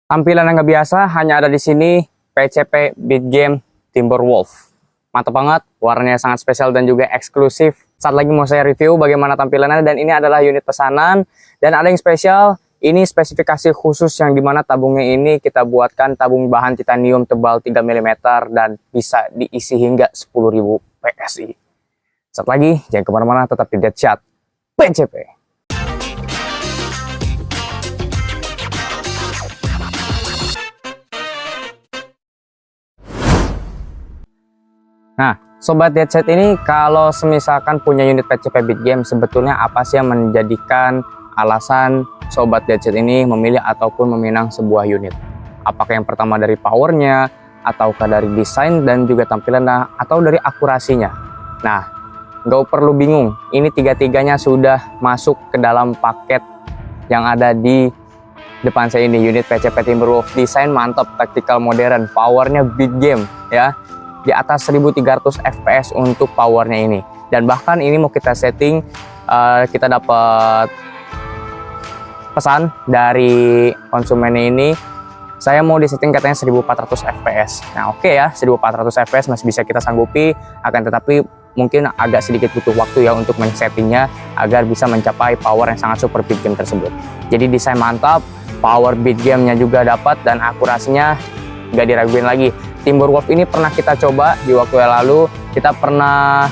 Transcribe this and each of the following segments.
Tampilan yang nggak biasa hanya ada di sini, PCP Beat Game Timberwolf. Mantap banget, warnanya sangat spesial dan juga eksklusif. Saat lagi mau saya review bagaimana tampilannya, dan ini adalah unit pesanan. Dan ada yang spesial, ini spesifikasi khusus yang dimana tabungnya ini kita buatkan tabung bahan titanium tebal 3 mm dan bisa diisi hingga 10.000 PSI. Saat lagi, jangan kemana-mana, tetap di Deadshot PCP. Nah, Sobat Deadshot ini kalau semisalkan punya unit PCP Beat Game, sebetulnya apa sih yang menjadikan alasan Sobat Deadshot ini memilih ataupun meminang sebuah unit? Apakah yang pertama dari powernya, ataukah dari desain dan juga tampilannya, atau dari akurasinya? Nah, nggak perlu bingung, ini tiga-tiganya sudah masuk ke dalam paket yang ada di depan saya ini, unit PCP Timberwolf. Desain mantap, tactical modern, powernya Beat Game ya. Di atas 1300 fps untuk powernya ini, dan bahkan ini mau kita setting, kita dapat pesan dari konsumennya ini, saya mau disetting katanya 1400 fps. Nah oke ya, 1400 fps masih bisa kita sanggupi, akan tetapi mungkin agak sedikit butuh waktu ya untuk men-settingnya agar bisa mencapai power yang sangat super Beat Game tersebut. Jadi desain mantap, power Beat Game-nya juga dapat, dan akurasinya nggak diraguin lagi. Timberwolf ini pernah kita coba di waktu yang lalu, kita pernah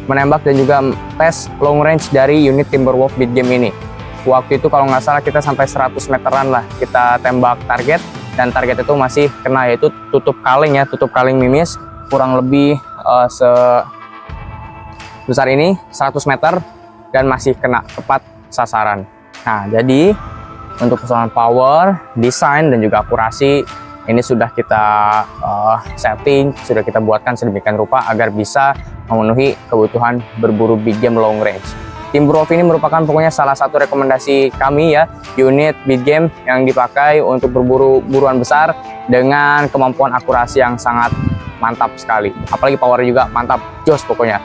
menembak dan juga tes long range dari unit Timberwolf Beat Game ini. Waktu itu kalau nggak salah kita sampai 100 meteran lah kita tembak target, dan target itu masih kena, yaitu tutup kaleng ya, tutup kaleng mimis, kurang lebih sebesar ini, 100 meter, dan masih kena tepat sasaran. Nah jadi untuk persoalan power, desain, dan juga akurasi, ini sudah kita setting, sudah kita buatkan sedemikian rupa agar bisa memenuhi kebutuhan berburu Beat Game long range. Timberwolf ini merupakan pokoknya salah satu rekomendasi kami ya, unit Beat Game yang dipakai untuk berburu buruan besar dengan kemampuan akurasi yang sangat mantap sekali. Apalagi powernya juga mantap, jos pokoknya.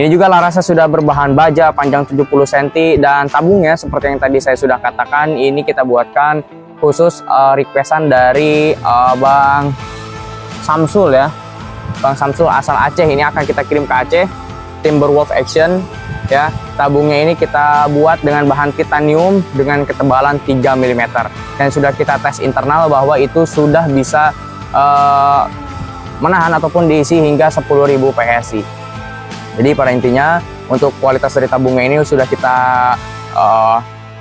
Ini juga larasnya sudah berbahan baja panjang 70 cm, dan tabungnya seperti yang tadi saya sudah katakan, ini kita buatkan khusus requestan dari Bang Samsul ya, Bang Samsul asal Aceh. Ini akan kita kirim ke Aceh, Timberwolf Action ya. Tabungnya ini kita buat dengan bahan titanium dengan ketebalan 3 mm, dan sudah kita tes internal bahwa itu sudah bisa menahan ataupun diisi hingga 10.000 PSI. Jadi pada intinya untuk kualitas dari tabungnya ini sudah kita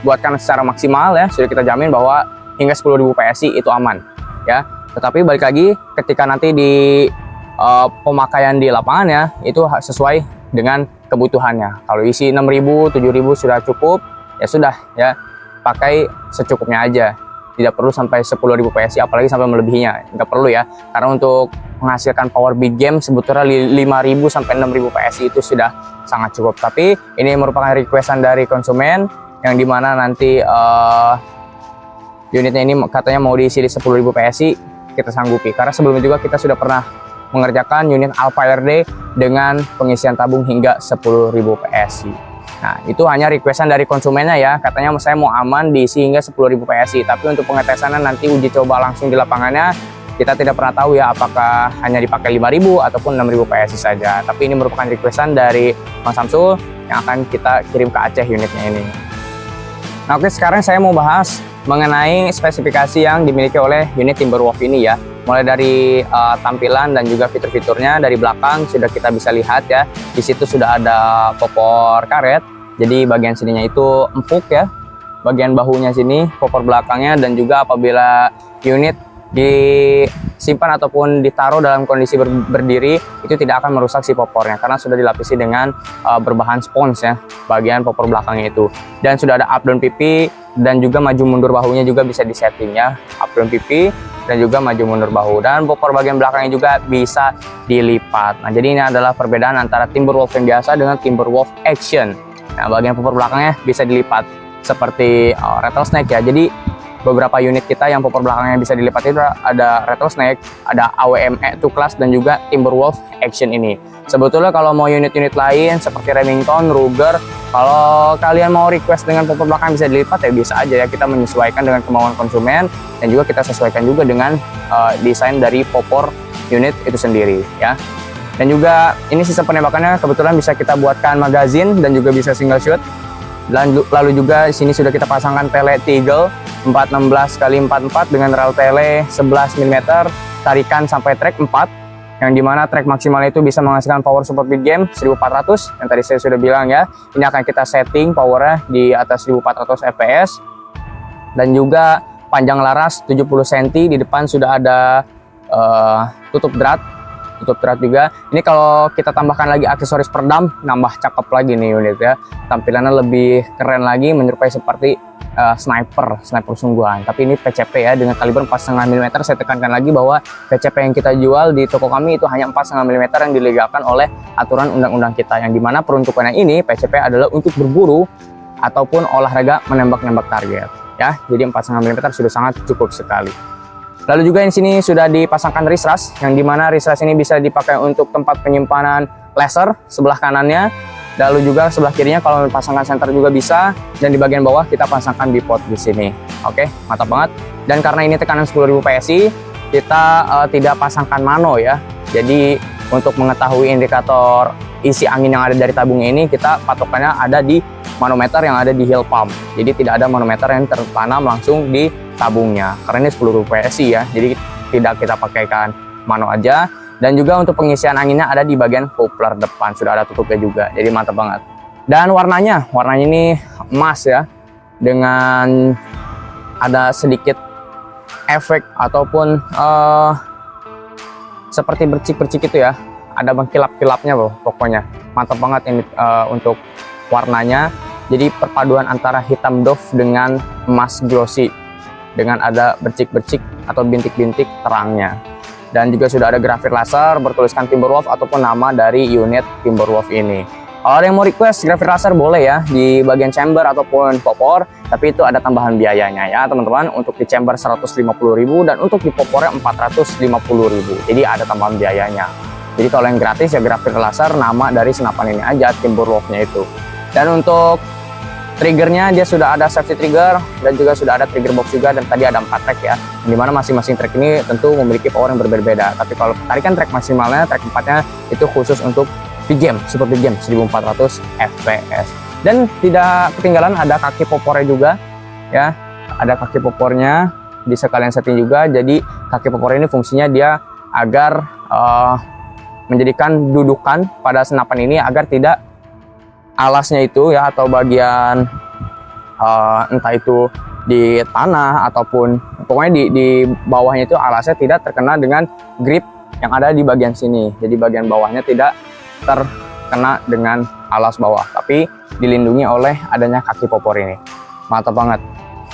buatkan secara maksimal ya, sudah kita jamin bahwa hingga 10.000 PSI itu aman ya. Tetapi balik lagi ketika nanti di pemakaian di lapangan ya, itu sesuai dengan kebutuhannya. Kalau isi 6.000, 7.000 sudah cukup, ya sudah ya, pakai secukupnya aja, tidak perlu sampai 10.000 PSI, apalagi sampai melebihinya, nggak perlu ya, karena untuk menghasilkan power Beat Game sebetulnya 5.000 sampai 6.000 PSI itu sudah sangat cukup. Tapi ini merupakan requestan dari konsumen yang dimana nanti unitnya ini katanya mau diisi di 10.000 PSI, kita sanggupi. Karena sebelumnya juga kita sudah pernah mengerjakan unit Alpha RD dengan pengisian tabung hingga 10.000 PSI. Nah, itu hanya requestan dari konsumennya ya. Katanya saya mau aman diisi hingga 10.000 PSI. Tapi untuk pengetesannya nanti uji coba langsung di lapangannya, kita tidak pernah tahu ya apakah hanya dipakai 5.000 ataupun 6.000 PSI saja. Tapi ini merupakan requestan dari Bang Samsul yang akan kita kirim ke Aceh unitnya ini. Nah oke, sekarang saya mau bahas mengenai spesifikasi yang dimiliki oleh unit Timberwolf ini ya. Mulai dari tampilan dan juga fitur-fiturnya. Dari belakang sudah kita bisa lihat ya, di situ sudah ada popor karet, jadi bagian sininya itu empuk ya, bagian bahunya sini popor belakangnya, dan juga apabila unit disimpan ataupun ditaruh dalam kondisi berdiri, itu tidak akan merusak si popornya karena sudah dilapisi dengan berbahan spons ya, bagian popor belakangnya itu. Dan sudah ada up down pipi, dan juga maju mundur bahunya juga bisa disetting ya, up down pipi dan juga maju mundur bahu, dan popor bagian belakangnya juga bisa dilipat. Nah jadi ini adalah perbedaan antara Timberwolf yang biasa dengan Timberwolf Action. Nah bagian popor belakangnya bisa dilipat seperti rattlesnake ya, jadi beberapa unit kita yang popor belakangnya bisa dilipat itu ada Rattlesnake, ada AWM-E 2 Class, dan juga Timberwolf Action ini. Sebetulnya kalau mau unit-unit lain seperti Remington, Ruger, kalau kalian mau request dengan popor belakang bisa dilipat ya bisa aja ya, kita menyesuaikan dengan kemauan konsumen dan juga kita sesuaikan juga dengan desain dari popor unit itu sendiri ya. Dan juga ini sistem penembakannya kebetulan bisa kita buatkan magazine dan juga bisa single shot. Lalu juga di sini sudah kita pasangkan tele Teagle 416x44 dengan rel tele 11 mm, tarikan sampai track 4, yang dimana track maksimalnya itu bisa menghasilkan power support beat game 1400 yang tadi saya sudah bilang ya. Ini akan kita setting powernya di atas 1400 fps, dan juga panjang laras 70 cm. Di depan sudah ada tutup drat juga. Ini kalau kita tambahkan lagi aksesoris peredam, nambah cakep lagi nih unit ya. Tampilannya lebih keren lagi, menyerupai seperti sniper sungguhan. Tapi ini PCP ya, dengan kaliber 4,5 mm. Saya tekankan lagi bahwa PCP yang kita jual di toko kami itu hanya 4,5 mm yang dilegalkan oleh aturan undang-undang kita, yang dimana peruntukannya ini PCP adalah untuk berburu ataupun olahraga menembak-nembak target ya. Jadi 4,5 mm sudah sangat cukup sekali. Lalu juga di sini sudah dipasangkan wrist rest, yang dimana wrist rest ini bisa dipakai untuk tempat penyimpanan laser sebelah kanannya. Lalu juga sebelah kirinya kalau pasangkan senter juga bisa, dan di bagian bawah kita pasangkan bipod di sini. Oke, mantap banget. Dan karena ini tekanan 10.000 PSI, kita tidak pasangkan mano ya. Jadi untuk mengetahui indikator isi angin yang ada dari tabungnya ini, kita patokannya ada di manometer yang ada di heel pump. Jadi tidak ada manometer yang tertanam langsung di tabungnya, karena ini 10.000 PSI ya, jadi tidak kita pakaikan mano aja. Dan juga untuk pengisian anginnya ada di bagian coupler depan, sudah ada tutupnya juga, jadi mantap banget. Dan warnanya ini emas ya, dengan ada sedikit efek ataupun seperti bercik-bercik itu ya, ada mengkilap-kilapnya loh, pokoknya mantap banget ini untuk warnanya. Jadi perpaduan antara hitam doff dengan emas glossy, dengan ada bercik-bercik atau bintik-bintik terangnya. Dan juga sudah ada grafit laser bertuliskan Timberwolf ataupun nama dari unit Timberwolf ini. Kalau ada yang mau request grafit laser boleh ya, di bagian chamber ataupun popor, tapi itu ada tambahan biayanya ya teman-teman. Untuk di chamber 150.000 dan untuk di popornya 450.000. Jadi ada tambahan biayanya. Jadi kalau yang gratis ya grafit laser nama dari senapan ini aja, Timberwolf-nya itu. Dan untuk triggernya dia sudah ada safety trigger dan juga sudah ada trigger box juga, dan tadi ada 4 track ya, dimana masing-masing track ini tentu memiliki power yang berbeda-beda. Tapi kalau tarikan track maksimalnya, track 4-nya itu khusus untuk big game, super big game 1400 fps. Dan tidak ketinggalan ada kaki popornya juga ya, ada kaki popornya bisa kalian setting juga. Jadi kaki popor ini fungsinya dia agar menjadikan dudukan pada senapan ini agar tidak alasnya itu ya, atau bagian entah itu di tanah ataupun pokoknya di bawahnya itu alasnya tidak terkena dengan grip yang ada di bagian sini. Jadi bagian bawahnya tidak terkena dengan alas bawah, tapi dilindungi oleh adanya kaki popor ini. Mantap banget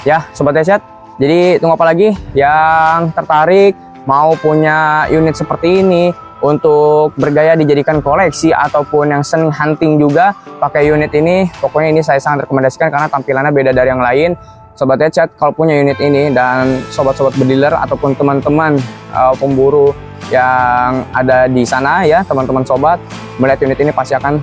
ya sobat headset. Jadi tunggu apa lagi, yang tertarik mau punya unit seperti ini untuk bergaya dijadikan koleksi ataupun yang seni hunting juga pakai unit ini, pokoknya ini saya sangat rekomendasikan karena tampilannya beda dari yang lain. Sobat headset kalau punya unit ini dan sobat-sobat bediler ataupun teman-teman pemburu yang ada di sana ya, teman-teman sobat melihat unit ini pasti akan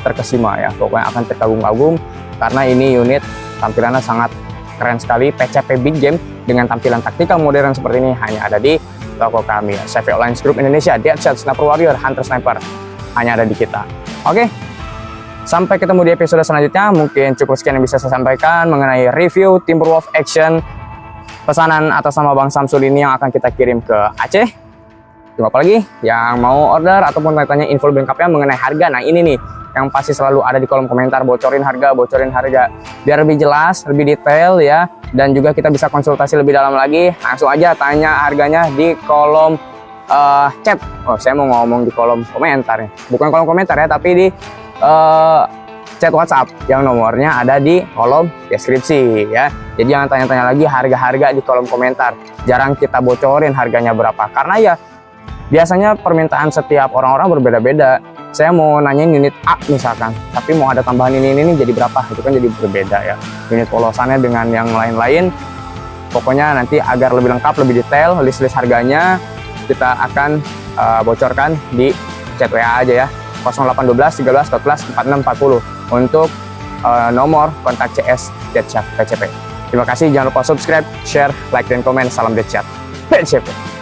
terkesima ya, pokoknya akan terkagum-kagum karena ini unit tampilannya sangat keren sekali. PCP Big Game dengan tampilan taktikal modern seperti ini hanya ada di toko kami, CV Online Group Indonesia, Deadshot, Sniper Warrior, Hunter Sniper, hanya ada di kita. Oke, sampai ketemu di episode selanjutnya. Mungkin cukup sekian yang bisa saya sampaikan mengenai review Timberwolf Action pesanan atas nama Bang Samsul ini yang akan kita kirim ke Aceh. Tunggu apa lagi? Yang mau order ataupun tanya info lebih lengkapnya mengenai harga, nah ini nih yang pasti selalu ada di kolom komentar, bocorin harga biar lebih jelas, lebih detail ya, dan juga kita bisa konsultasi lebih dalam lagi. Langsung aja tanya harganya di kolom chat. Oh, saya mau ngomong di kolom komentar ya, bukan kolom komentar ya, tapi di chat WhatsApp yang nomornya ada di kolom deskripsi ya. Jadi jangan tanya-tanya lagi harga-harga di kolom komentar, jarang kita bocorin harganya berapa karena ya biasanya permintaan setiap orang-orang berbeda-beda. Saya mau nanyain unit A misalkan, tapi mau ada tambahan ini jadi berapa, itu kan jadi berbeda ya. Unit polosannya dengan yang lain-lain Pokoknya nanti agar lebih lengkap, lebih detail, list-list harganya kita akan bocorkan di chat WA aja ya, 0812 13 14 46 40 untuk nomor kontak CS Deadshot PCP. Terima kasih, jangan lupa subscribe, share, like, dan komen. Salam Deadshot PCP.